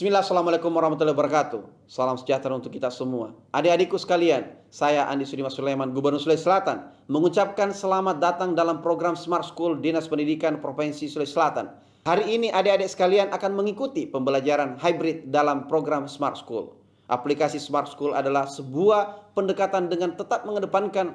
Bismillah, Assalamualaikum warahmatullahi wabarakatuh. Salam sejahtera untuk kita semua. Adik-adikku sekalian, saya Andi Sudimas Sulaiman, Gubernur Sulawesi Selatan, mengucapkan selamat datang dalam program Smart School Dinas Pendidikan Provinsi Sulawesi Selatan. Hari ini adik-adik sekalian akan mengikuti pembelajaran hybrid dalam program Smart School. Aplikasi Smart School adalah sebuah pendekatan dengan tetap mengedepankan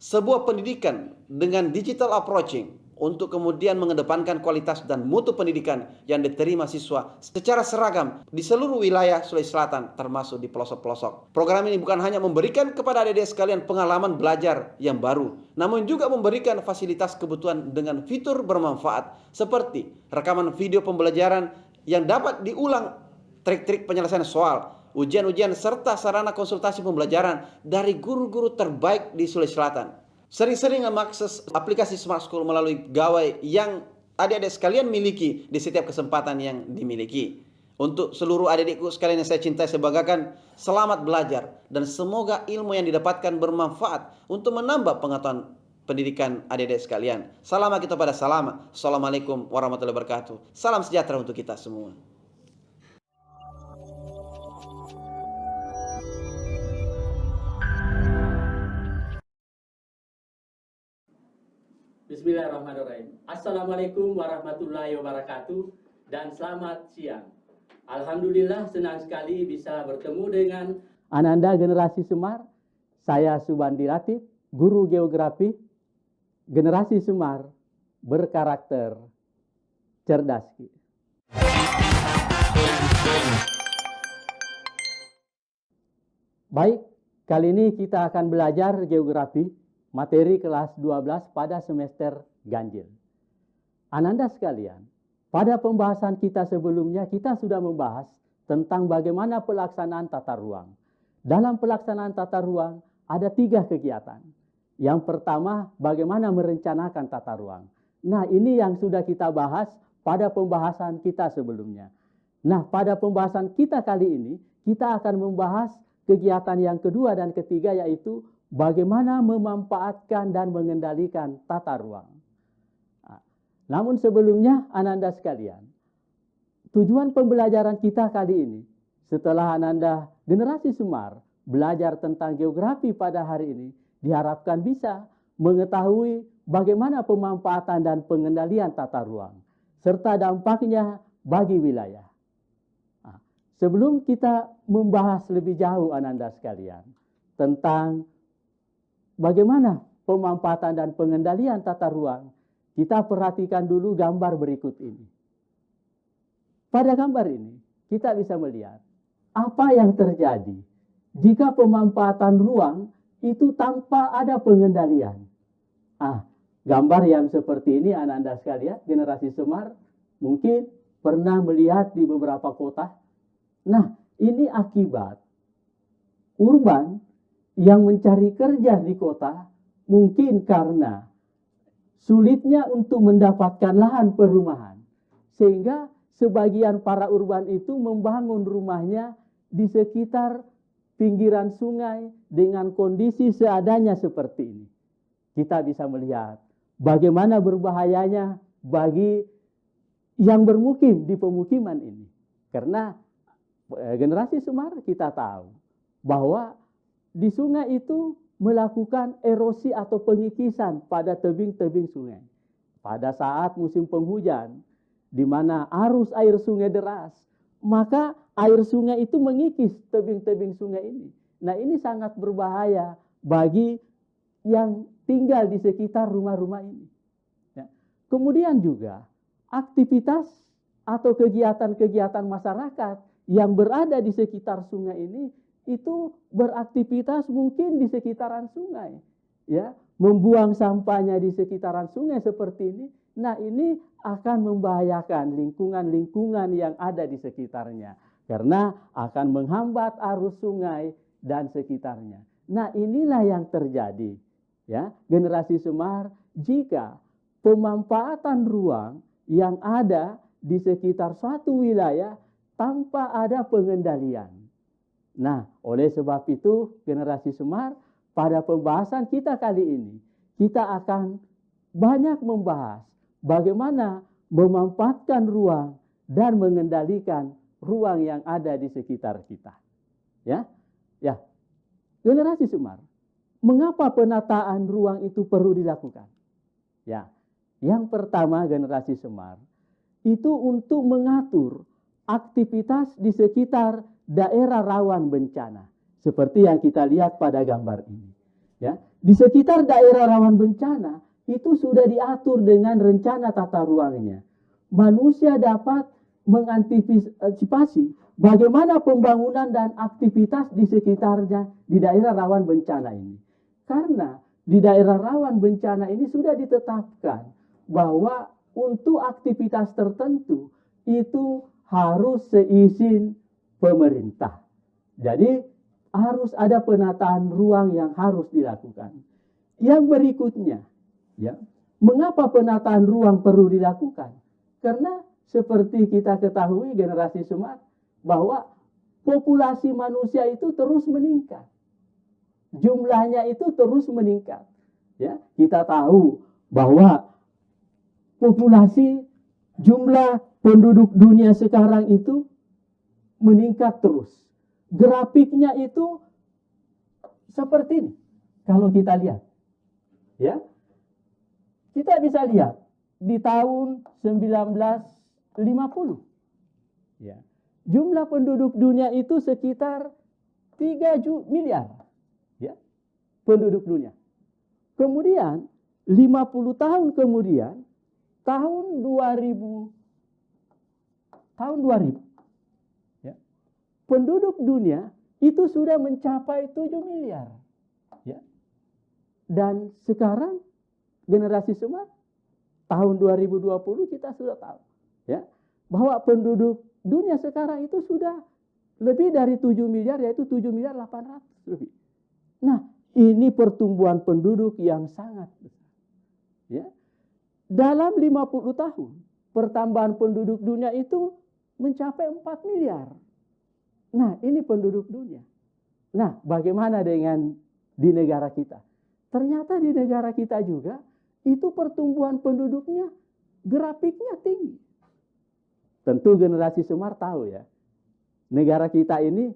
sebuah pendidikan dengan digital approaching untuk kemudian mengedepankan kualitas dan mutu pendidikan yang diterima siswa secara seragam di seluruh wilayah Sulawesi Selatan termasuk di pelosok-pelosok. Program ini bukan hanya memberikan kepada adik-adik sekalian pengalaman belajar yang baru, namun juga memberikan fasilitas kebutuhan dengan fitur bermanfaat seperti rekaman video pembelajaran yang dapat diulang, trik-trik penyelesaian soal, ujian-ujian serta sarana konsultasi pembelajaran dari guru-guru terbaik di Sulawesi Selatan. Sering-sering mengakses aplikasi Smart School melalui gawai yang adik-adik sekalian miliki di setiap kesempatan yang dimiliki. Untuk seluruh adik-adikku sekalian yang saya cintai, saya banggakan, selamat belajar dan semoga ilmu yang didapatkan bermanfaat untuk menambah pengetahuan pendidikan adik-adik sekalian. Salam kita pada salam. Assalamualaikum warahmatullahi wabarakatuh. Salam sejahtera untuk kita semua. Bismillahirrahmanirrahim. Assalamualaikum warahmatullahi wabarakatuh dan selamat siang. Alhamdulillah senang sekali bisa bertemu dengan Ananda Generasi Semar. Saya Subandi Latif, guru geografi. Generasi Semar berkarakter cerdas. Baik, kali ini kita akan belajar geografi. Materi kelas 12 pada semester ganjil. Ananda sekalian, pada pembahasan kita sebelumnya kita sudah membahas tentang bagaimana pelaksanaan tata ruang. Dalam pelaksanaan tata ruang ada 3 kegiatan. Yang pertama, bagaimana merencanakan tata ruang. Nah, ini yang sudah kita bahas pada pembahasan kita sebelumnya. Nah, pada pembahasan kita kali ini, kita akan membahas kegiatan yang kedua dan ketiga, yaitu bagaimana memanfaatkan dan mengendalikan tata ruang. Namun sebelumnya, Ananda sekalian, tujuan pembelajaran kita kali ini, setelah Ananda Generasi Semar belajar tentang geografi pada hari ini, diharapkan bisa mengetahui bagaimana pemanfaatan dan pengendalian tata ruang, serta dampaknya bagi wilayah. Sebelum kita membahas lebih jauh, Ananda sekalian, tentang bagaimana pemanfaatan dan pengendalian tata ruang, kita perhatikan dulu gambar berikut ini. Pada gambar ini, kita bisa melihat apa yang terjadi jika pemanfaatan ruang itu tanpa ada pengendalian. Gambar yang seperti ini, Ananda sekalian, Generasi Semar, mungkin pernah melihat di beberapa kota. Nah, ini akibat urban yang mencari kerja di kota, mungkin karena sulitnya untuk mendapatkan lahan perumahan. Sehingga sebagian para urban itu membangun rumahnya di sekitar pinggiran sungai dengan kondisi seadanya seperti ini. Kita bisa melihat bagaimana berbahayanya bagi yang bermukim di pemukiman ini. Karena Generasi Semar kita tahu bahwa di sungai itu melakukan erosi atau pengikisan pada tebing-tebing sungai. Pada saat musim penghujan, di mana arus air sungai deras, maka air sungai itu mengikis tebing-tebing sungai ini. Nah, ini sangat berbahaya bagi yang tinggal di sekitar rumah-rumah ini. Kemudian juga aktivitas atau kegiatan-kegiatan masyarakat yang berada di sekitar sungai ini itu beraktivitas mungkin di sekitaran sungai, ya, membuang sampahnya di sekitaran sungai seperti ini. Nah, ini akan membahayakan lingkungan-lingkungan yang ada di sekitarnya karena akan menghambat arus sungai dan sekitarnya. Nah, inilah yang terjadi, ya, Generasi Semar, jika pemanfaatan ruang yang ada di sekitar suatu wilayah tanpa ada pengendalian. Nah, oleh sebab itu, Generasi Semar, pada pembahasan kita kali ini, kita akan banyak membahas bagaimana memanfaatkan ruang dan mengendalikan ruang yang ada di sekitar kita. Ya, ya. Generasi Semar, mengapa penataan ruang itu perlu dilakukan? Ya, yang pertama generasi Semar itu untuk mengatur aktivitas di sekitar daerah rawan bencana, seperti yang kita lihat pada gambar ini. Ya, di sekitar daerah rawan bencana itu sudah diatur dengan rencana tata ruangnya. Manusia dapat mengantisipasi bagaimana pembangunan dan aktivitas di sekitarnya di daerah rawan bencana ini. Karena di daerah rawan bencana ini sudah ditetapkan bahwa untuk aktivitas tertentu itu harus seizin pemerintah. Jadi harus ada penataan ruang yang harus dilakukan. Yang berikutnya, ya, mengapa penataan ruang perlu dilakukan? Karena seperti kita ketahui generasi Semar bahwa populasi manusia itu terus meningkat. Jumlahnya itu terus meningkat. Ya, kita tahu bahwa populasi jumlah penduduk dunia sekarang itu meningkat terus. Grafiknya itu seperti ini. Kalau kita lihat, ya, kita bisa lihat di tahun 1950, ya, jumlah penduduk dunia itu sekitar 3 miliar, ya, penduduk dunia. Kemudian 50 tahun kemudian, tahun 2000, ya, penduduk dunia itu sudah mencapai 7 miliar. Ya. Dan sekarang generasi Semar tahun 2020 kita sudah tahu, ya, bahwa penduduk dunia sekarang itu sudah lebih dari 7 miliar, yaitu 7 miliar 800 lebih. Nah, ini pertumbuhan penduduk yang sangat besar. Ya. Dalam 50 tahun, pertambahan penduduk dunia itu mencapai 4 miliar. Nah, ini penduduk dunia. Nah, bagaimana dengan di negara kita? Ternyata di negara kita juga itu pertumbuhan penduduknya grafiknya tinggi. Tentu generasi Semar tahu ya, negara kita ini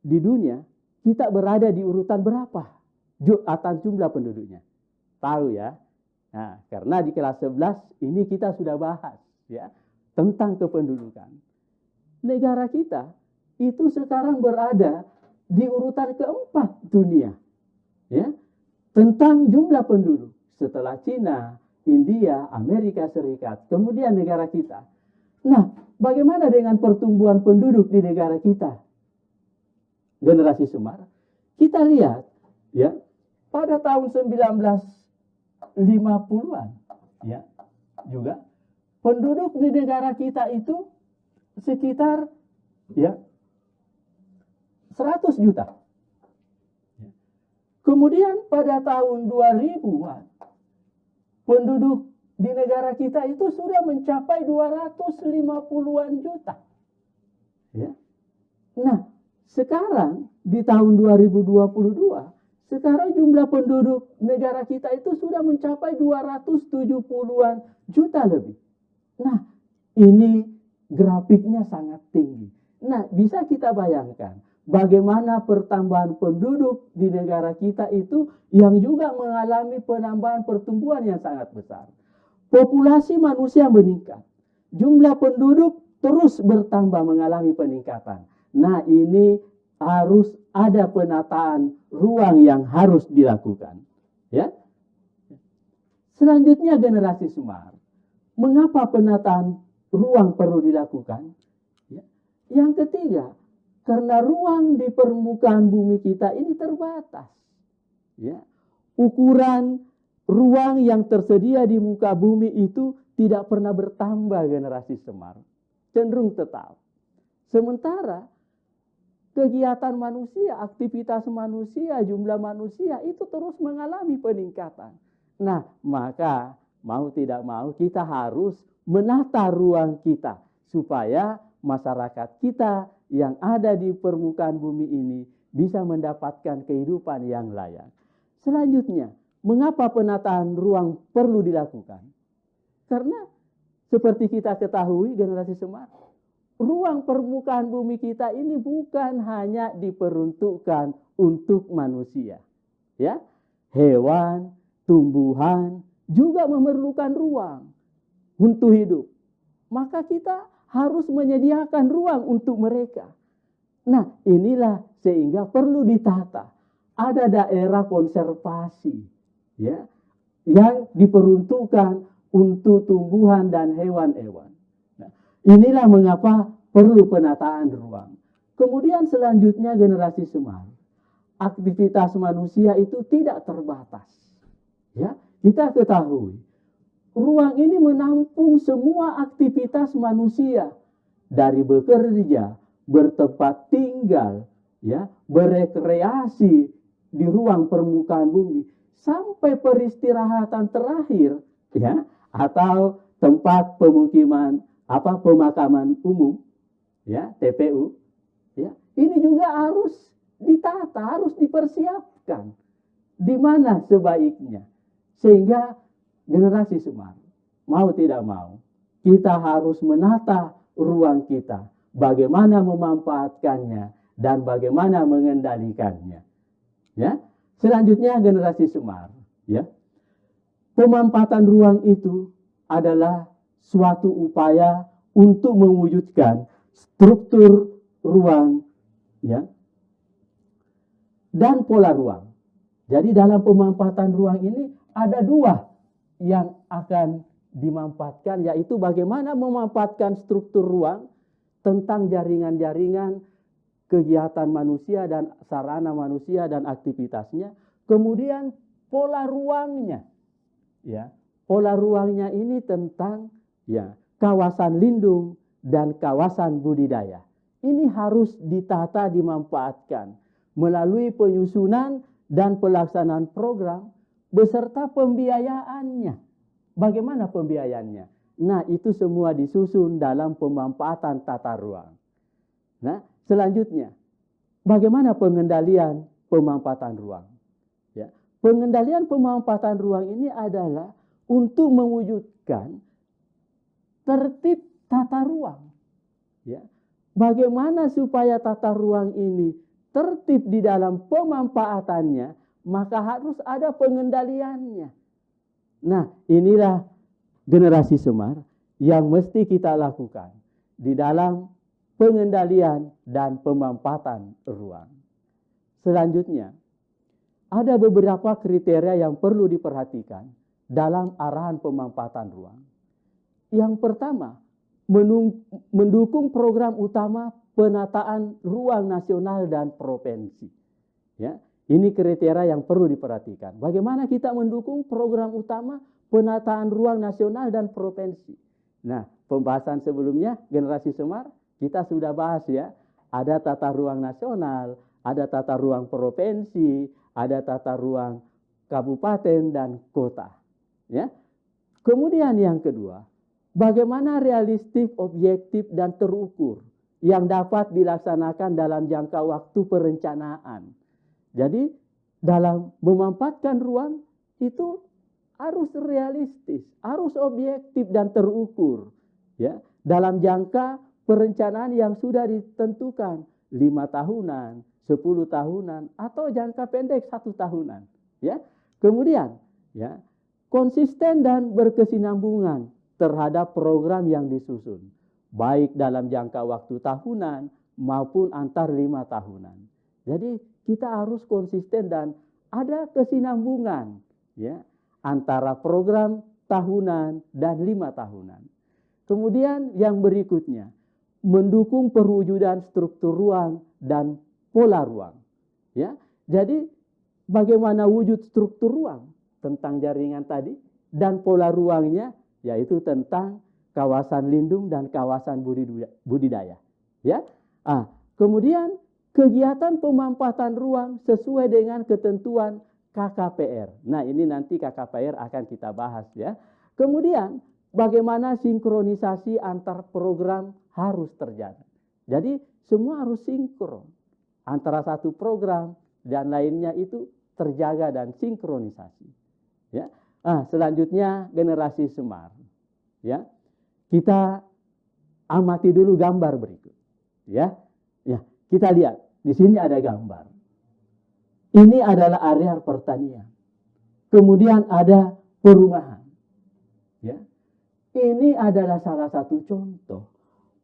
di dunia kita berada di urutan berapa atas jumlah penduduknya. Tahu ya. Nah, karena di kelas 11 ini kita sudah bahas ya tentang kependudukan. Negara kita itu sekarang berada di urutan keempat dunia. Ya, tentang jumlah penduduk setelah Cina, India, Amerika Serikat, kemudian negara kita. Nah, bagaimana dengan pertumbuhan penduduk di negara kita? Generasi Semar. Kita lihat ya, pada tahun 1950-an ya, juga penduduk di negara kita itu sekitar ya 100 juta. Kemudian pada tahun 2000-an penduduk di negara kita itu sudah mencapai 250-an juta. Ya. Nah, sekarang di tahun 2022, sekarang jumlah penduduk negara kita itu sudah mencapai 270-an juta lebih. Nah, ini grafiknya sangat tinggi. Nah, bisa kita bayangkan bagaimana pertambahan penduduk di negara kita itu yang juga mengalami penambahan pertumbuhan yang sangat besar. Populasi manusia meningkat. Jumlah penduduk terus bertambah mengalami peningkatan. Nah, ini harus ada penataan ruang yang harus dilakukan. Ya. Selanjutnya generasi Semar. Mengapa penataan ruang perlu dilakukan? Ya. Yang ketiga, karena ruang di permukaan bumi kita ini terbatas. Ya. Ukuran ruang yang tersedia di muka bumi itu tidak pernah bertambah generasi Semar. Cenderung tetap. Sementara kegiatan manusia, aktivitas manusia, jumlah manusia itu terus mengalami peningkatan. Nah, maka mau tidak mau kita harus menata ruang kita supaya masyarakat kita yang ada di permukaan bumi ini bisa mendapatkan kehidupan yang layak. Selanjutnya, mengapa penataan ruang perlu dilakukan? Karena seperti kita ketahui generasi Semar, ruang permukaan bumi kita ini bukan hanya diperuntukkan untuk manusia. Ya, hewan, tumbuhan juga memerlukan ruang untuk hidup. Maka kita harus menyediakan ruang untuk mereka. Nah, inilah sehingga perlu ditata. Ada daerah konservasi, ya, yang diperuntukkan untuk tumbuhan dan hewan-hewan. Nah, inilah mengapa perlu penataan ruang. Kemudian selanjutnya generasi smart. Aktivitas manusia itu tidak terbatas. Ya, kita ketahui ruang ini menampung semua aktivitas manusia, dari bekerja, bertempat tinggal, ya, berekreasi di ruang permukaan bumi, sampai peristirahatan terakhir, ya, atau tempat pemakaman umum, ya, TPU, ya, ini juga harus ditata, harus dipersiapkan di mana sebaiknya, sehingga generasi smart mau tidak mau kita harus menata ruang kita, bagaimana memanfaatkannya dan bagaimana mengendalikannya. Ya, selanjutnya generasi smart, ya, pemanfaatan ruang itu adalah suatu upaya untuk mewujudkan struktur ruang, ya, dan pola ruang. Jadi dalam pemanfaatan ruang ini ada dua yang akan dimanfaatkan, yaitu bagaimana memanfaatkan struktur ruang tentang jaringan-jaringan kegiatan manusia dan sarana manusia dan aktivitasnya. Kemudian pola ruangnya, ya, pola ruangnya ini tentang, ya, kawasan lindung dan kawasan budidaya. Ini harus ditata, dimanfaatkan melalui penyusunan dan pelaksanaan program beserta pembiayaannya. Bagaimana pembiayaannya? Nah, itu semua disusun dalam pemanfaatan tata ruang. Nah, selanjutnya, bagaimana pengendalian pemanfaatan ruang? Ya, pengendalian pemanfaatan ruang ini adalah untuk mewujudkan tertib tata ruang. Ya, bagaimana supaya tata ruang ini tertib di dalam pemanfaatannya, maka harus ada pengendaliannya. Nah, inilah generasi smart yang mesti kita lakukan di dalam pengendalian dan pemanfaatan ruang. Selanjutnya, ada beberapa kriteria yang perlu diperhatikan dalam arahan pemanfaatan ruang. Yang pertama, mendukung program utama penataan ruang nasional dan provinsi. Ya, ini kriteria yang perlu diperhatikan. Bagaimana kita mendukung program utama penataan ruang nasional dan provinsi? Nah, pembahasan sebelumnya generasi smart kita sudah bahas, ya. Ada tata ruang nasional, ada tata ruang provinsi, ada tata ruang kabupaten dan kota. Ya. Kemudian yang kedua, bagaimana realistik, objektif dan terukur yang dapat dilaksanakan dalam jangka waktu perencanaan. Jadi dalam memanfaatkan ruang itu harus realistis, harus objektif dan terukur, ya, dalam jangka perencanaan yang sudah ditentukan 5 tahunan, 10 tahunan atau jangka pendek 1 tahunan, ya. Kemudian, ya, konsisten dan berkesinambungan terhadap program yang disusun, baik dalam jangka waktu tahunan maupun antar 5 tahunan. Jadi kita harus konsisten dan ada kesinambungan, ya, antara program tahunan dan 5 tahunan. Kemudian yang berikutnya, mendukung perwujudan struktur ruang dan pola ruang. Ya, jadi bagaimana wujud struktur ruang tentang jaringan tadi dan pola ruangnya, yaitu tentang kawasan lindung dan kawasan budidaya. Ya, kemudian kegiatan pemanfaatan ruang sesuai dengan ketentuan KKPR. Nah, ini nanti KKPR akan kita bahas, ya. Kemudian bagaimana sinkronisasi antar program harus terjadi. Jadi semua harus sinkron antara satu program dan lainnya, itu terjaga dan sinkronisasi. Ya. Selanjutnya generasi smart. Ya. Kita amati dulu gambar berikut. Ya, ya, kita lihat di sini ada gambar. Ini adalah area pertanian. Kemudian ada perumahan. Ya, ini adalah salah satu contoh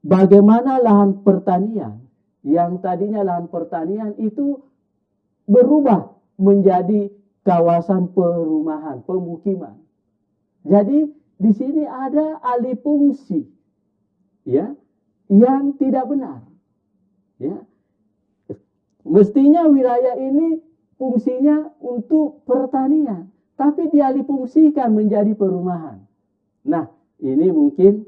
bagaimana lahan pertanian yang tadinya lahan pertanian itu berubah menjadi kawasan perumahan, pemukiman. Jadi di sini ada alih fungsi, ya, yang tidak benar. Ya, mestinya wilayah ini fungsinya untuk pertanian, tapi dialih fungsikan menjadi perumahan. Nah, ini mungkin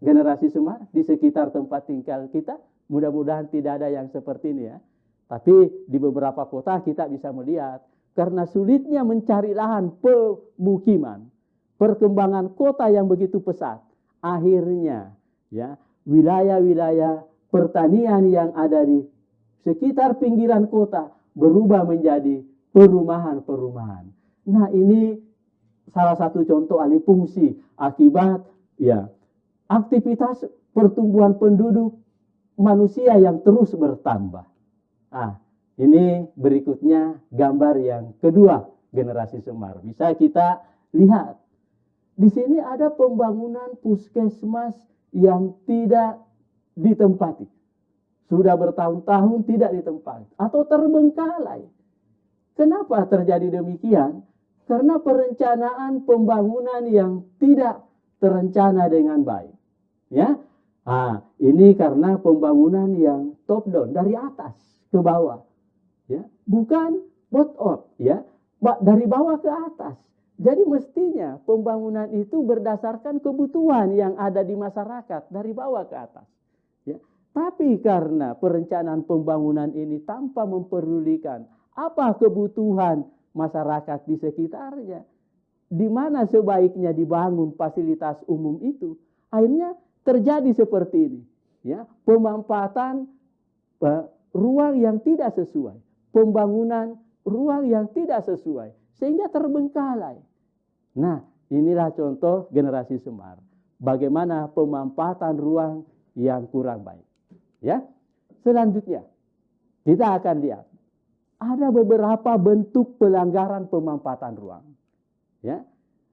generasi Semar di sekitar tempat tinggal kita, mudah-mudahan tidak ada yang seperti ini ya. Tapi di beberapa kota kita bisa melihat karena sulitnya mencari lahan pemukiman, perkembangan kota yang begitu pesat, akhirnya ya wilayah-wilayah pertanian yang ada di sekitar pinggiran kota berubah menjadi perumahan-perumahan. Nah, ini salah satu contoh alih fungsi akibat ya aktivitas pertumbuhan penduduk manusia yang terus bertambah. Ah, ini berikutnya gambar yang kedua generasi Semar. Bisa kita lihat. Di sini ada pembangunan puskesmas yang tidak ditempati. Sudah bertahun-tahun tidak ditempati atau terbengkalai. Kenapa terjadi demikian? Karena perencanaan pembangunan yang tidak terencana dengan baik. Ya, ini karena pembangunan yang top down dari atas ke bawah, ya, bukan bottom up, ya, dari bawah ke atas. Jadi mestinya pembangunan itu berdasarkan kebutuhan yang ada di masyarakat dari bawah ke atas. Ya, tapi karena perencanaan pembangunan ini tanpa memperdulikan apa kebutuhan masyarakat di sekitarnya, di mana sebaiknya dibangun fasilitas umum itu, akhirnya terjadi seperti ini, ya, pemanfaatan ruang yang tidak sesuai, pembangunan ruang yang tidak sesuai, sehingga terbengkalai. Nah, inilah contoh generasi Semar, bagaimana pemanfaatan ruang yang kurang baik. Ya, selanjutnya kita akan lihat ada beberapa bentuk pelanggaran pemanfaatan ruang. Ya,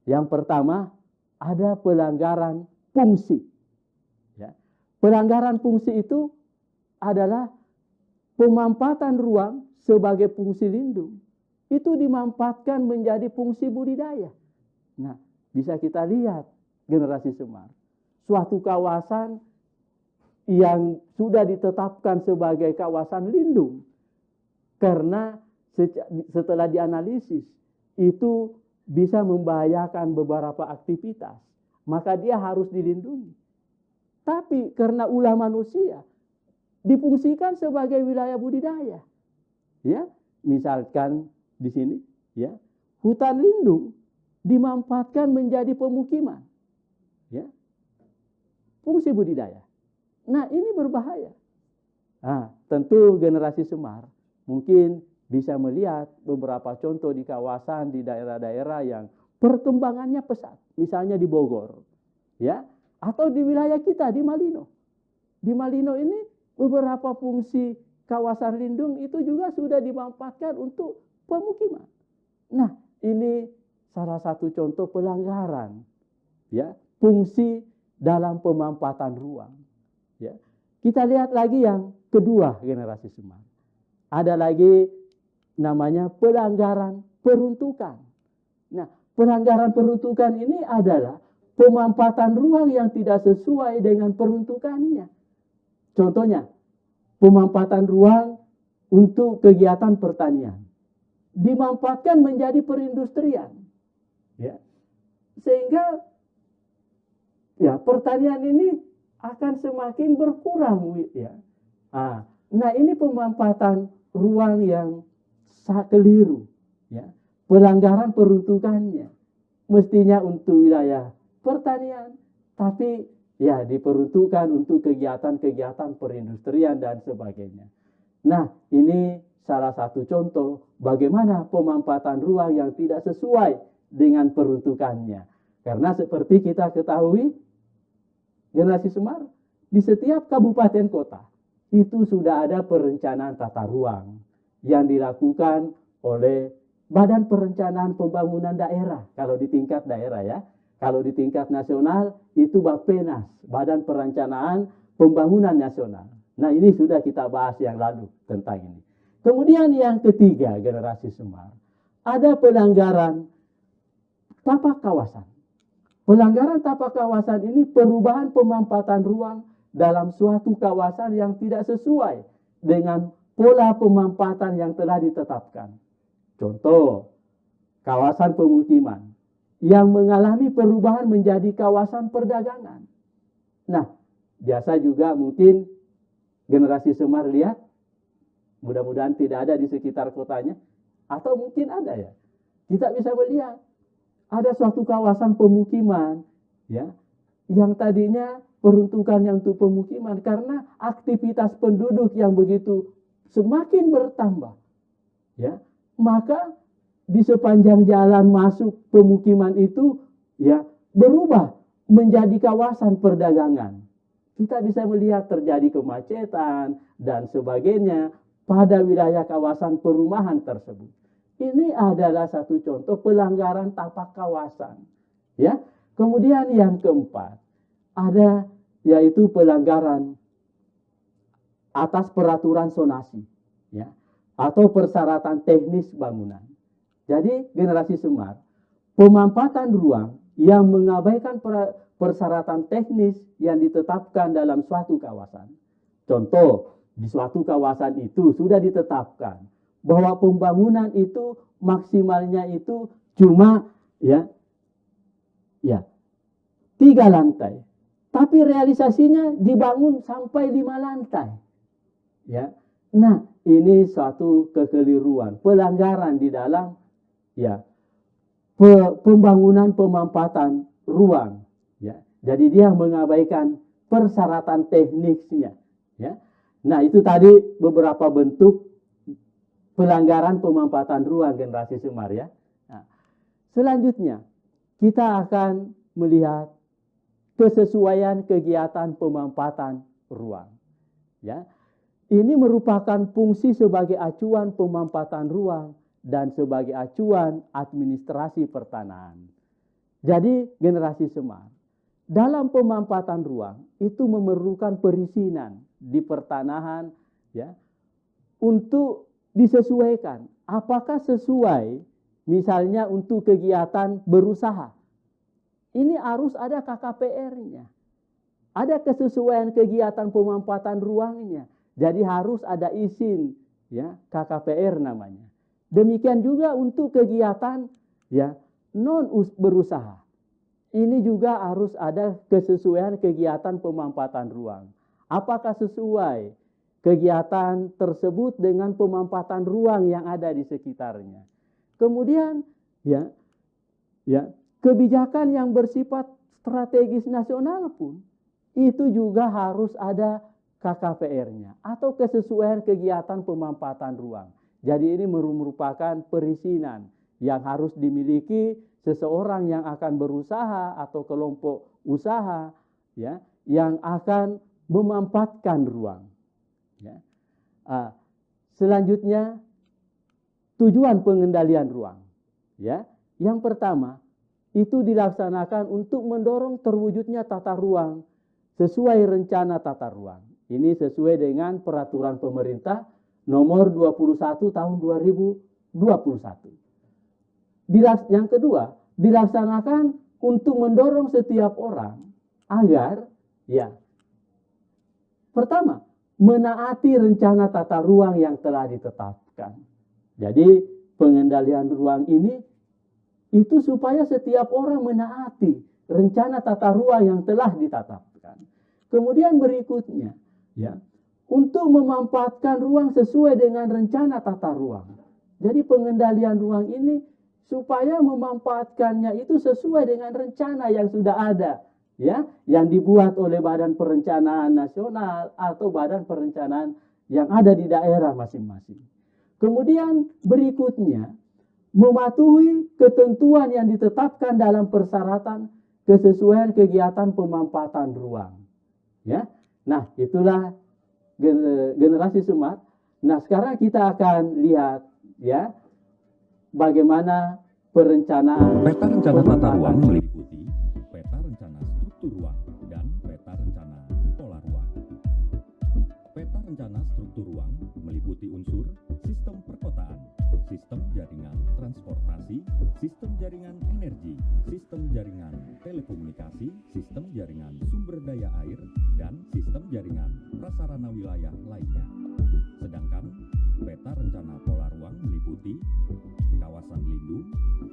yang pertama ada pelanggaran fungsi. Ya, pelanggaran fungsi itu adalah pemanfaatan ruang sebagai fungsi lindung. Itu dimanfaatkan menjadi fungsi budidaya. Nah, bisa kita lihat generasi Semar. Suatu kawasan yang sudah ditetapkan sebagai kawasan lindung. Karena setelah dianalisis, itu bisa membahayakan beberapa aktivitas. Maka dia harus dilindungi. Tapi karena ulah manusia, difungsikan sebagai wilayah budidaya. Ya, misalkan di sini, ya, hutan lindung dimanfaatkan menjadi pemukiman. Ya, fungsi budidaya. Nah, ini berbahaya. Nah, tentu generasi Semar mungkin bisa melihat beberapa contoh di kawasan, di daerah-daerah yang perkembangannya pesat. Misalnya di Bogor, ya, atau di wilayah kita, di Malino. Di Malino ini beberapa fungsi kawasan lindung itu juga sudah dimanfaatkan untuk pemukiman. Nah, ini salah satu contoh pelanggaran, ya, fungsi dalam pemanfaatan ruang. Ya. Kita lihat lagi yang kedua generasi Semar. Ada lagi namanya pelanggaran peruntukan. Nah, pelanggaran peruntukan ini adalah pemanfaatan ruang yang tidak sesuai dengan peruntukannya. Contohnya, pemanfaatan ruang untuk kegiatan pertanian dimanfaatkan menjadi perindustrian. Ya. Sehingga ya pertanian ini akan semakin berkurang, ya. Nah, ini pemanfaatan ruang yang keliru, ya. Pelanggaran peruntukannya mestinya untuk wilayah pertanian, tapi ya diperuntukkan untuk kegiatan-kegiatan perindustrian dan sebagainya. Nah, ini salah satu contoh bagaimana pemanfaatan ruang yang tidak sesuai dengan peruntukannya. Karena seperti kita ketahui, generasi Semar di setiap kabupaten kota itu sudah ada perencanaan tata ruang yang dilakukan oleh Badan Perencanaan Pembangunan Daerah kalau di tingkat daerah ya. Kalau di tingkat nasional itu Bappenas, Badan Perencanaan Pembangunan Nasional. Nah, ini sudah kita bahas yang lalu tentang ini. Kemudian yang ketiga, generasi Semar, ada pelanggaran tapak kawasan. Pelanggaran tapak kawasan ini perubahan pemampatan ruang dalam suatu kawasan yang tidak sesuai dengan pola pemampatan yang telah ditetapkan. Contoh, kawasan pemukiman yang mengalami perubahan menjadi kawasan perdagangan. Nah, biasa juga mungkin generasi Semar lihat, mudah-mudahan tidak ada di sekitar kotanya, atau mungkin ada ya. Kita bisa melihat ada suatu kawasan pemukiman ya yang tadinya peruntukannya untuk pemukiman karena aktivitas penduduk yang begitu semakin bertambah ya, maka di sepanjang jalan masuk pemukiman itu ya berubah menjadi kawasan perdagangan. Kita bisa melihat terjadi kemacetan dan sebagainya pada wilayah kawasan perumahan tersebut. Ini adalah satu contoh pelanggaran tapak kawasan. Ya. Kemudian yang keempat, ada yaitu pelanggaran atas peraturan zonasi, ya, atau persyaratan teknis bangunan. Jadi generasi Semar, pemampatan ruang yang mengabaikan persyaratan teknis yang ditetapkan dalam suatu kawasan. Contoh, di suatu kawasan itu sudah ditetapkan bahwa pembangunan itu maksimalnya itu cuma ya 3 lantai. Tapi realisasinya dibangun sampai 5 lantai. Ya. Nah, ini suatu kekeliruan, pelanggaran di dalam ya pembangunan pemampatan ruang. Ya. Jadi dia mengabaikan persyaratan teknisnya. Ya. Nah, itu tadi beberapa bentuk pelanggaran pemampatan ruang generasi Semar ya. Nah, selanjutnya kita akan melihat kesesuaian kegiatan pemampatan ruang. Ya, ini merupakan fungsi sebagai acuan pemampatan ruang dan sebagai acuan administrasi pertanahan. Jadi generasi Semar dalam pemampatan ruang itu memerlukan perizinan di pertanahan ya untuk disesuaikan. Apakah sesuai misalnya untuk kegiatan berusaha? Ini harus ada KKPR-nya. Ada kesesuaian kegiatan pemampatan ruangnya. Jadi harus ada izin ya, KKPR namanya. Demikian juga untuk kegiatan ya non berusaha. Ini juga harus ada kesesuaian kegiatan pemampatan ruang. Apakah sesuai kegiatan tersebut dengan pemampatan ruang yang ada di sekitarnya. Kemudian ya kebijakan yang bersifat strategis nasional pun itu juga harus ada KKPR-nya atau kesesuaian kegiatan pemampatan ruang. Jadi ini merupakan perizinan yang harus dimiliki seseorang yang akan berusaha atau kelompok usaha ya yang akan memampatkan ruang. Ya. Selanjutnya tujuan pengendalian ruang. Ya, yang pertama itu dilaksanakan untuk mendorong terwujudnya tata ruang sesuai rencana tata ruang. Ini sesuai dengan peraturan pemerintah nomor 21 tahun 2021. Yang kedua dilaksanakan untuk mendorong setiap orang agar ya pertama menaati rencana tata ruang yang telah ditetapkan. Jadi pengendalian ruang ini itu supaya setiap orang menaati rencana tata ruang yang telah ditetapkan. Kemudian berikutnya, ya, untuk memampatkan ruang sesuai dengan rencana tata ruang. Jadi pengendalian ruang ini supaya memanfaatkannya itu sesuai dengan rencana yang sudah ada. Ya, yang dibuat oleh Badan Perencanaan Nasional atau Badan Perencanaan yang ada di daerah masing-masing. Kemudian berikutnya, mematuhi ketentuan yang ditetapkan dalam persyaratan kesesuaian kegiatan pemampatan ruang. Ya, Nah, itulah generasi smart. Nah, sekarang kita akan lihat ya bagaimana perencanaan Peta rencana tata pemanfaatan. ruang meliputi peta rencana struktur ruang dan peta rencana pola ruang. Peta rencana struktur ruang meliputi unsur sistem perkotaan, sistem jaringan transportasi, sistem jaringan energi, sistem jaringan telekomunikasi, sistem jaringan sumber daya air, dan sistem jaringan prasarana wilayah lainnya. Sedangkan peta rencana pola ruang meliputi kawasan lindung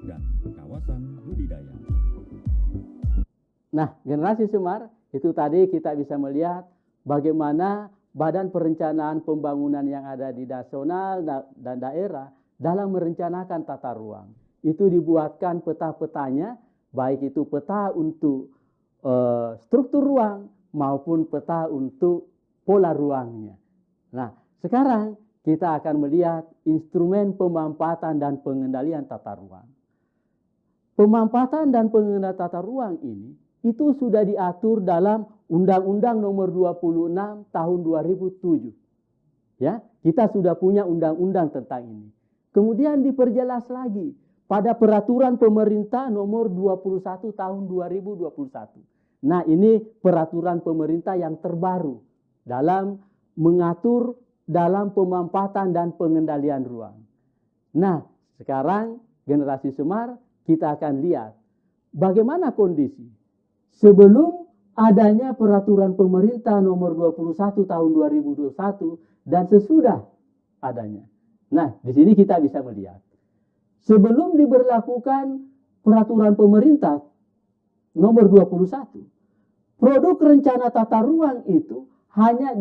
dan kawasan budidaya. Nah, generasi smart itu tadi kita bisa melihat bagaimana Badan Perencanaan Pembangunan yang ada di nasional dan daerah dalam merencanakan tata ruang. Itu dibuatkan peta-petanya, baik itu peta untuk struktur ruang maupun peta untuk pola ruangnya. Nah, sekarang kita akan melihat instrumen pemanfaatan dan pengendalian tata ruang. Pemanfaatan dan pengendalian tata ruang ini itu sudah diatur dalam Undang-Undang Nomor 26 Tahun 2007. Ya, kita sudah punya undang-undang tentang ini. Kemudian diperjelas lagi pada Peraturan Pemerintah Nomor 21 Tahun 2021. Nah, ini peraturan pemerintah yang terbaru dalam mengatur dalam pemanfaatan dan pengendalian ruang. Nah, sekarang generasi smart kita akan lihat bagaimana kondisi sebelum adanya peraturan pemerintah nomor 21 tahun 2021 dan sesudah adanya. Nah, di sini kita bisa melihat sebelum diberlakukan peraturan pemerintah nomor 21, produk rencana tata ruang itu hanya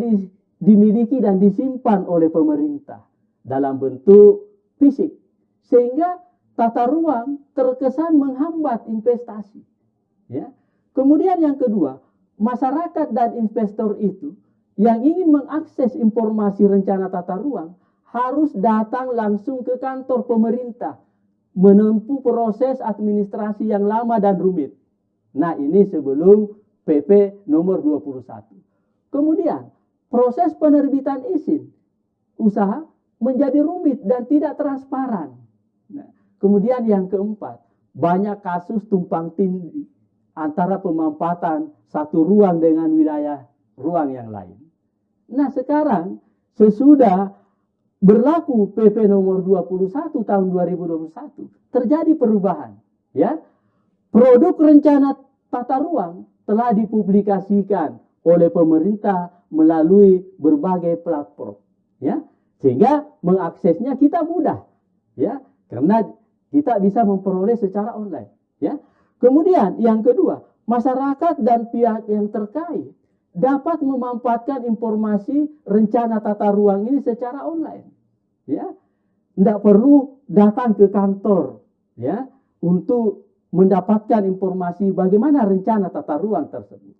dimiliki dan disimpan oleh pemerintah dalam bentuk fisik, sehingga tata ruang terkesan menghambat investasi. Ya. Kemudian yang kedua, masyarakat dan investor itu yang ingin mengakses informasi rencana tata ruang harus datang langsung ke kantor pemerintah, menempuh proses administrasi yang lama dan rumit. Nah, ini sebelum PP nomor 21. Kemudian, proses penerbitan izin usaha menjadi rumit dan tidak transparan. Nah, kemudian yang keempat, banyak kasus tumpang tindih antara pemanfaatan satu ruang dengan wilayah ruang yang lain. Nah, sekarang sesudah berlaku PP nomor 21 tahun 2021, terjadi perubahan, ya. Produk rencana tata ruang telah dipublikasikan oleh pemerintah melalui berbagai platform, ya. Sehingga mengaksesnya kita mudah, ya, karena kita bisa memperoleh secara online, ya. Kemudian yang kedua, masyarakat dan pihak yang terkait dapat memanfaatkan informasi rencana tata ruang ini secara online, ya. Tidak perlu datang ke kantor, ya, untuk mendapatkan informasi bagaimana rencana tata ruang tersebut.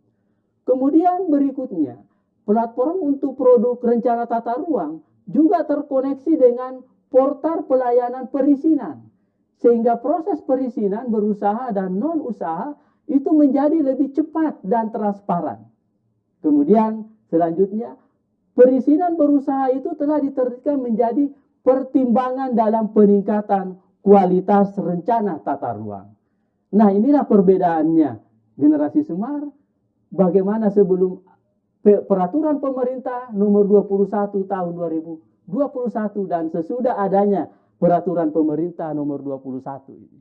Kemudian berikutnya, platform untuk produk rencana tata ruang juga terkoneksi dengan portal pelayanan perizinan, sehingga proses perizinan berusaha dan non-usaha itu menjadi lebih cepat dan transparan. Kemudian selanjutnya, perizinan berusaha itu telah diterapkan menjadi pertimbangan dalam peningkatan kualitas rencana tata ruang. Nah, inilah perbedaannya generasi smart. Bagaimana sebelum peraturan pemerintah nomor 21 tahun 2021 dan sesudah adanya peraturan pemerintah nomor 21 ini.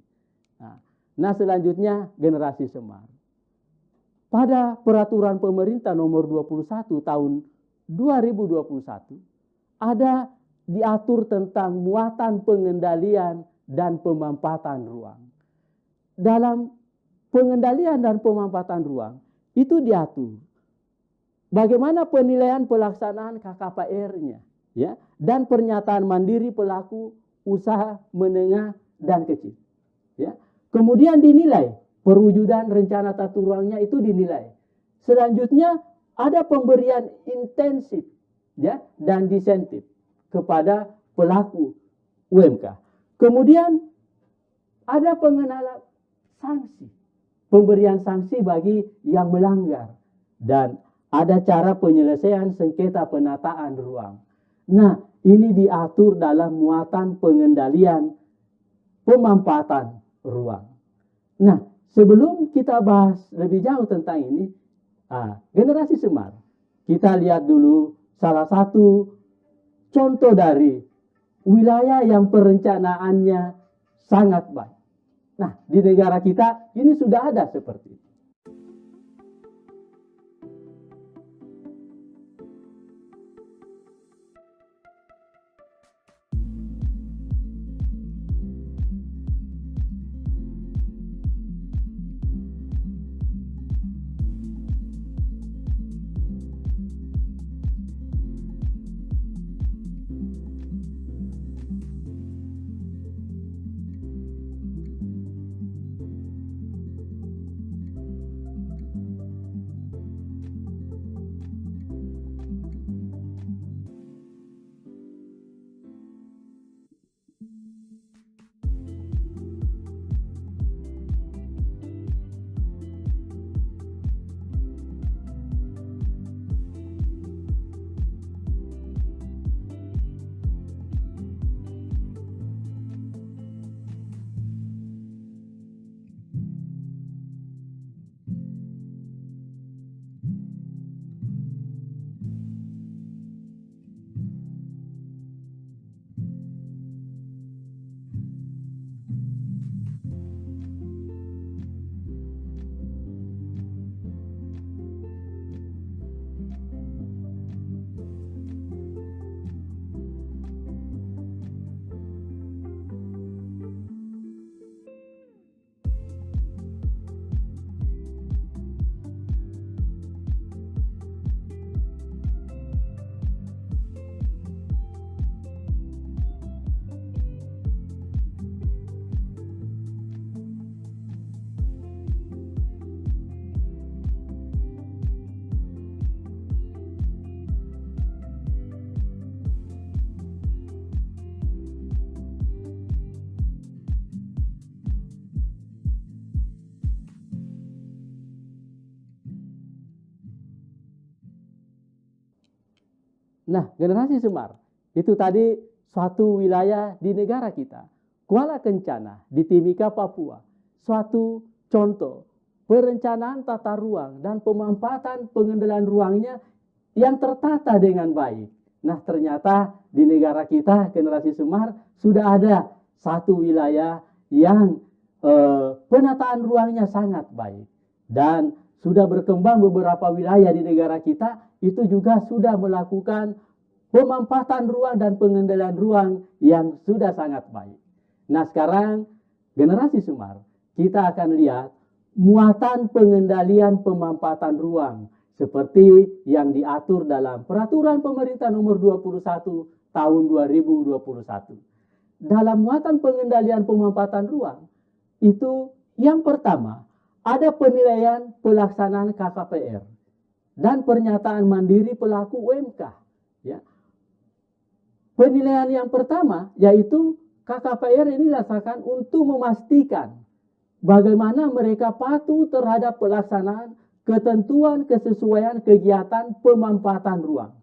Nah, selanjutnya generasi smart. Pada peraturan pemerintah nomor 21 tahun 2021 ada diatur tentang muatan pengendalian dan pemanfaatan ruang. Dalam pengendalian dan pemanfaatan ruang itu diatur bagaimana penilaian pelaksanaan KKPR-nya, ya, dan pernyataan mandiri pelaku usaha menengah dan kecil, ya. Kemudian dinilai perwujudan rencana tata ruangnya itu dinilai. Selanjutnya ada pemberian intensif, ya, dan disentif kepada pelaku UMK. Kemudian ada pengenalan sanksi, pemberian sanksi bagi yang melanggar, dan ada cara penyelesaian sengketa penataan ruang. Nah, ini diatur dalam muatan pengendalian pemanfaatan ruang. Nah, sebelum kita bahas lebih jauh tentang ini, generasi smart, kita lihat dulu salah satu contoh dari wilayah yang perencanaannya sangat baik. Nah, di negara kita ini sudah ada seperti itu. Nah, generasi smart itu tadi suatu wilayah di negara kita, Kuala Kencana di Timika, Papua, suatu contoh perencanaan tata ruang dan pemanfaatan pengendalian ruangnya yang tertata dengan baik. Nah, ternyata di negara kita, generasi smart, sudah ada satu wilayah yang penataan ruangnya sangat baik. Dan sudah berkembang beberapa wilayah di negara kita, itu juga sudah melakukan pemanfaatan ruang dan pengendalian ruang yang sudah sangat baik. Nah, sekarang generasi smart, kita akan lihat muatan pengendalian pemanfaatan ruang seperti yang diatur dalam Peraturan Pemerintah Nomor 21 Tahun 2021. Dalam muatan pengendalian pemanfaatan ruang, itu yang pertama, ada penilaian pelaksanaan KKPR dan pernyataan mandiri pelaku UMK. Ya. Penilaian yang pertama yaitu KKPR ini dilaksanakan untuk memastikan bagaimana mereka patuh terhadap pelaksanaan ketentuan kesesuaian kegiatan pemanfaatan ruang.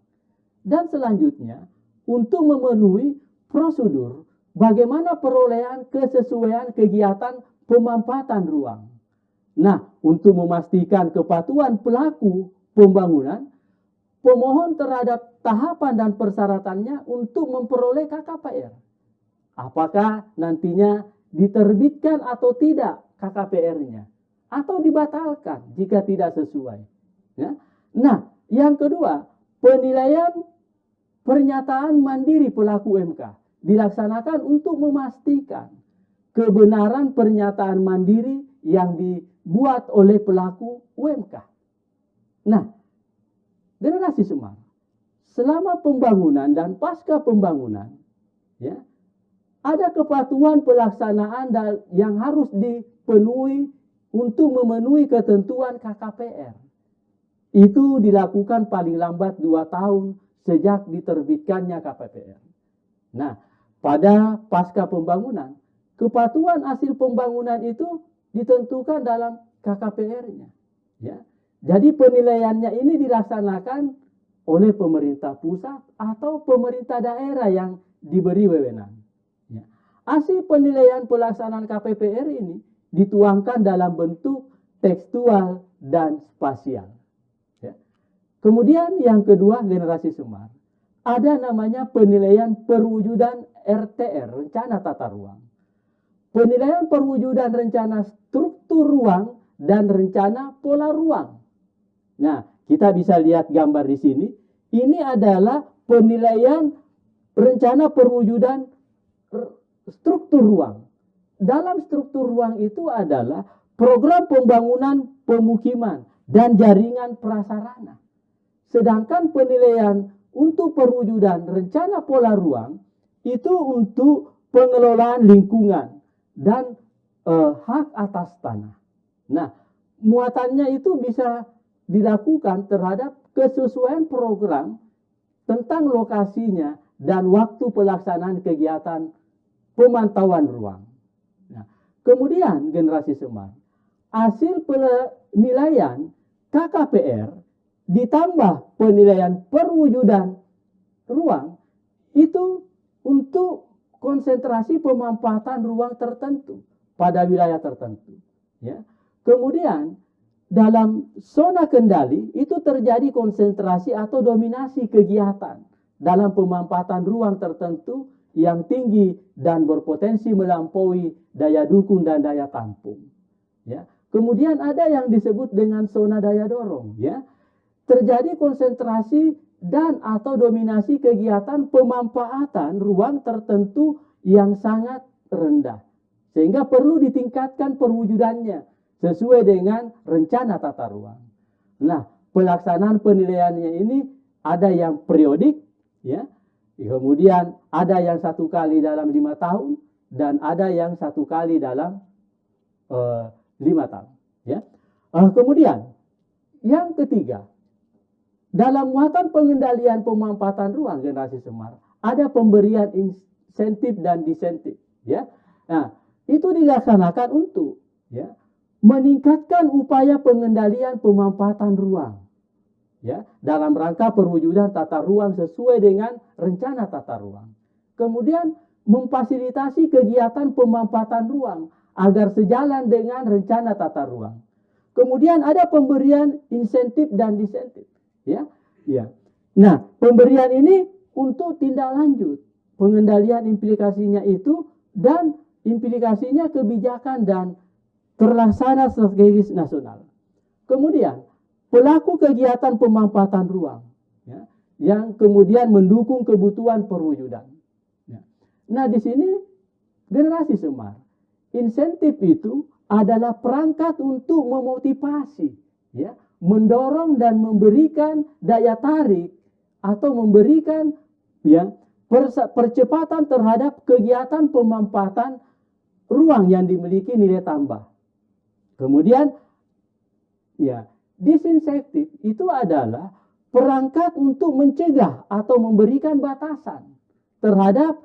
Dan selanjutnya, untuk memenuhi prosedur bagaimana perolehan kesesuaian kegiatan pemanfaatan ruang. Nah, untuk memastikan kepatuhan pelaku pembangunan, pemohon terhadap tahapan dan persyaratannya untuk memperoleh KKPR. Apakah nantinya diterbitkan atau tidak KKPR-nya? Atau dibatalkan jika tidak sesuai. Ya. Nah, yang kedua, penilaian pernyataan mandiri pelaku UMK dilaksanakan untuk memastikan kebenaran pernyataan mandiri yang dibuat oleh pelaku UMK. Nah, generasi smart, selama pembangunan dan pasca pembangunan, ya, ada kepatuhan pelaksanaan yang harus dipenuhi untuk memenuhi ketentuan KKPR. Itu dilakukan paling lambat 2 tahun sejak diterbitkannya KKPR. Nah, pada pasca pembangunan, kepatuhan hasil pembangunan itu ditentukan dalam KKPR-nya. Ya. Jadi penilaiannya ini dilaksanakan oleh pemerintah pusat atau pemerintah daerah yang diberi wewenang. Ya. Hasil penilaian pelaksanaan KPPR ini dituangkan dalam bentuk tekstual dan spasial. Ya. Kemudian yang kedua, generasi Semar. Ada namanya penilaian perwujudan RTR, rencana tata ruang. Penilaian perwujudan rencana struktur ruang dan rencana pola ruang. Nah, kita bisa lihat gambar di sini. Ini adalah penilaian rencana perwujudan struktur ruang. Dalam struktur ruang itu adalah program pembangunan pemukiman dan jaringan prasarana. Sedangkan penilaian untuk perwujudan rencana pola ruang itu untuk pengelolaan lingkungan dan hak atas tanah. Nah, muatannya itu bisa dilakukan terhadap kesesuaian program tentang lokasinya dan waktu pelaksanaan kegiatan pemantauan ruang. Nah, kemudian generasi Semar, hasil penilaian KKPR ditambah penilaian perwujudan ruang itu untuk konsentrasi pemanfaatan ruang tertentu pada wilayah tertentu. Ya. Kemudian dalam zona kendali itu terjadi konsentrasi atau dominasi kegiatan dalam pemanfaatan ruang tertentu yang tinggi dan berpotensi melampaui daya dukung dan daya tampung. Ya. Kemudian ada yang disebut dengan zona daya dorong. Ya. Terjadi konsentrasi dan atau dominasi kegiatan pemanfaatan ruang tertentu yang sangat rendah. Sehingga perlu ditingkatkan perwujudannya sesuai dengan rencana tata ruang. Nah, pelaksanaan penilaiannya ini ada yang periodik, ya. Kemudian ada yang 1 kali dalam 5 tahun dan ada yang 1 kali dalam 5 tahun. Ya. Kemudian yang ketiga, dalam muatan pengendalian pemanfaatan ruang generasi Semar ada pemberian insentif dan disentif. Ya. Nah, itu dilaksanakan untuk ya meningkatkan upaya pengendalian pemanfaatan ruang. Ya, dalam rangka perwujudan tata ruang sesuai dengan rencana tata ruang. Kemudian memfasilitasi kegiatan pemanfaatan ruang agar sejalan dengan rencana tata ruang. Kemudian ada pemberian insentif dan disentif. Ya, ya. Nah, pemberian ini untuk tindak lanjut pengendalian implikasinya itu dan implikasinya kebijakan dan terlaksana strategis nasional. Kemudian pelaku kegiatan pemanfaatan ruang, ya, yang kemudian mendukung kebutuhan perwujudan. Ya. Nah, di sini generasi Semar, insentif itu adalah perangkat untuk memotivasi, ya, mendorong dan memberikan daya tarik atau memberikan ya percepatan terhadap kegiatan pemanfaatan ruang yang dimiliki nilai tambah. Kemudian, ya, disinsentif itu adalah perangkat untuk mencegah atau memberikan batasan terhadap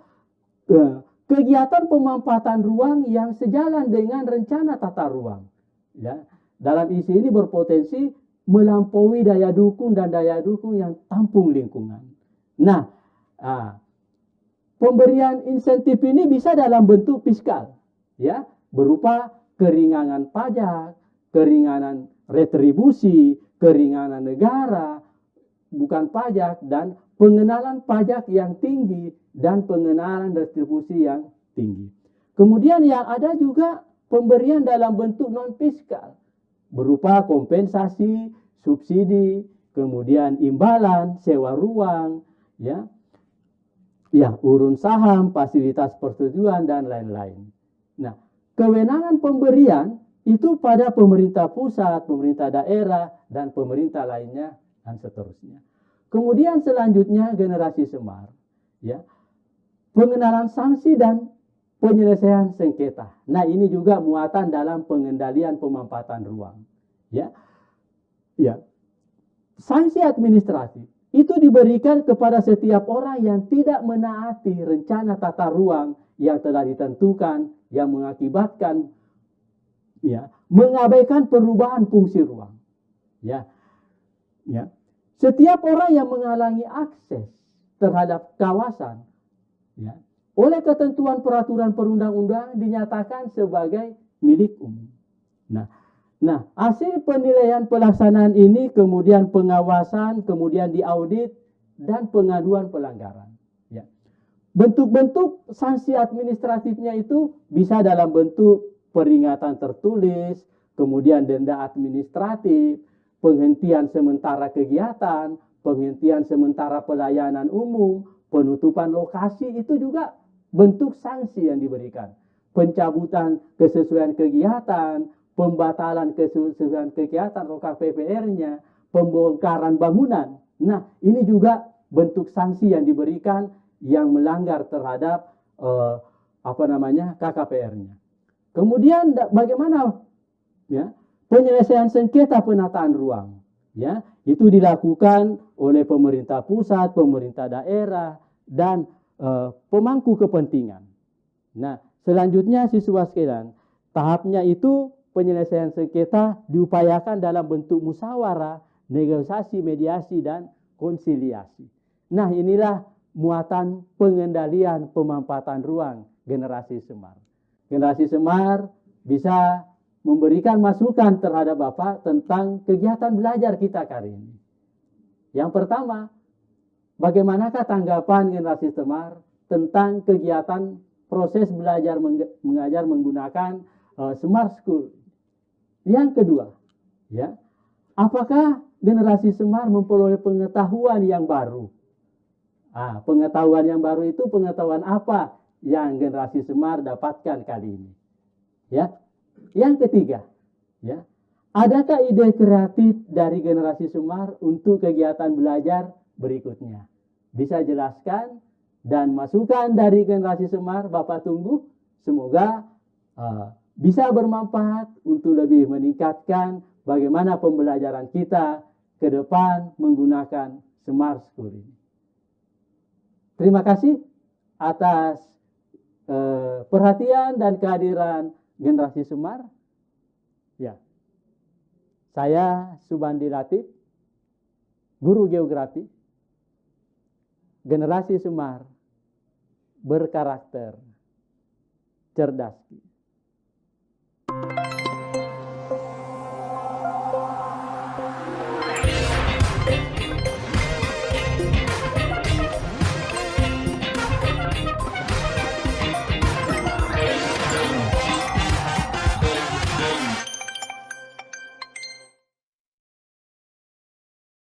kegiatan pemanfaatan ruang yang sejalan dengan rencana tata ruang. Ya, dalam isi ini berpotensi melampaui daya dukung dan daya dukung yang tampung lingkungan. Nah, pemberian insentif ini bisa dalam bentuk fiskal, ya, berupa keringanan pajak, keringanan retribusi, keringanan negara, bukan pajak, dan pengenalan pajak yang tinggi dan pengenalan retribusi yang tinggi. Kemudian yang ada juga pemberian dalam bentuk non-fiskal, berupa kompensasi, subsidi, kemudian imbalan, sewa ruang, ya, urun saham, fasilitas persetujuan, dan lain-lain. Nah, kewenangan pemberian itu pada pemerintah pusat, pemerintah daerah, dan pemerintah lainnya, dan seterusnya. Kemudian selanjutnya generasi Semar, ya, pengenalan sanksi dan penyelesaian sengketa. Nah, ini juga muatan dalam pengendalian pemanfaatan ruang. Ya, ya, sanksi administratif itu diberikan kepada setiap orang yang tidak menaati rencana tata ruang yang telah ditentukan, yang mengakibatkan ya mengabaikan perubahan fungsi ruang. Ya, ya. Setiap orang yang menghalangi akses terhadap kawasan, ya, oleh ketentuan peraturan perundang-undangan dinyatakan sebagai milik umum. Nah, hasil penilaian pelaksanaan ini kemudian pengawasan, kemudian diaudit dan pengaduan pelanggaran. Ya. Bentuk-bentuk sanksi administratifnya itu bisa dalam bentuk peringatan tertulis, kemudian denda administratif, penghentian sementara kegiatan, penghentian sementara pelayanan umum, penutupan lokasi, itu juga bentuk sanksi yang diberikan. Pencabutan kesesuaian kegiatan, pembatalan kesesuaian kegiatan atau KPPR-nya, pembongkaran bangunan. Nah, ini juga bentuk sanksi yang diberikan yang melanggar terhadap KKPR-nya. Kemudian bagaimana ya penyelesaian sengketa penataan ruang? Ya, itu dilakukan oleh pemerintah pusat, pemerintah daerah, dan pemangku kepentingan. Nah, selanjutnya siswa sekalian, tahapnya itu penyelesaian sengketa diupayakan dalam bentuk musyawarah, negosiasi, mediasi, dan konsiliasi. Nah, inilah muatan pengendalian pemanfaatan ruang generasi Semar. Generasi Semar bisa memberikan masukan terhadap Bapak tentang kegiatan belajar kita kali ini. Yang pertama, bagaimanakah tanggapan generasi Semar tentang kegiatan proses belajar mengajar menggunakan Smart School? Yang kedua, ya, apakah generasi Semar memperoleh pengetahuan yang baru? Pengetahuan yang baru itu pengetahuan apa yang generasi Semar dapatkan kali ini? Ya. Yang ketiga, ya, adakah ide kreatif dari generasi Semar untuk kegiatan belajar berikutnya? Bisa jelaskan dan masukan dari generasi Semar Bapak tunggu. Semoga bisa bermanfaat untuk lebih meningkatkan bagaimana pembelajaran kita ke depan menggunakan Smart School ini. Terima kasih atas perhatian dan kehadiran generasi Semar. Ya, saya Subandi Latif, guru geografi. Generasi Semar berkarakter cerdas.